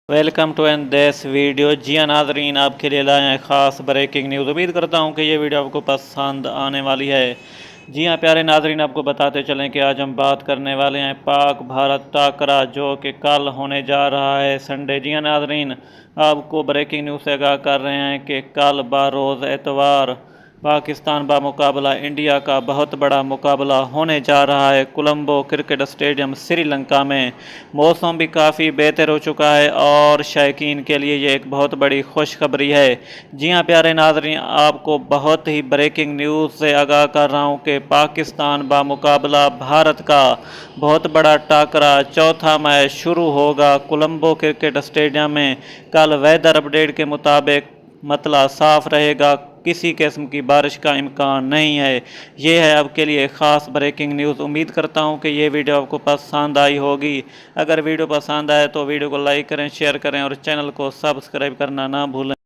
Welcome to an this video. जी हाँ नाजरीन, आपके लिए लाए हैं ख़ास ब्रेकिंग न्यूज़। उम्मीद करता हूँ कि ये वीडियो आपको पसंद आने वाली है। जी हाँ प्यारे नाजरीन, आपको बताते चलें कि आज हम बात करने वाले हैं पाक भारत टाकरा जो कि कल होने जा रहा है संडे। जी हाँ नाजरीन, आपको ब्रेकिंग न्यूज़ से आगाह कर रहे हैं कि कल बरोज़ एतवार पाकिस्तान मुकाबला इंडिया का बहुत बड़ा मुकाबला होने जा रहा है कोलंबो क्रिकेट स्टेडियम श्रीलंका में। मौसम भी काफ़ी बेहतर हो चुका है और शायकीन के लिए ये एक बहुत बड़ी खुशखबरी है। जी हाँ प्यारे नाज़रीन, आपको बहुत ही ब्रेकिंग न्यूज़ से आगाह कर रहा हूँ कि पाकिस्तान मुकाबला भारत का बहुत बड़ा टाकरा चौथा मैच शुरू होगा कोलंबो क्रिकेट स्टेडियम में। कल वेदर अपडेट के मुताबिक मतला साफ रहेगा, किसी किस्म की बारिश का इम्कान नहीं है। ये है आपके लिए ख़ास ब्रेकिंग न्यूज़। उम्मीद करता हूँ कि ये वीडियो आपको पसंद आई होगी। अगर वीडियो पसंद आए तो वीडियो को लाइक करें, शेयर करें और चैनल को सब्सक्राइब करना ना भूलें।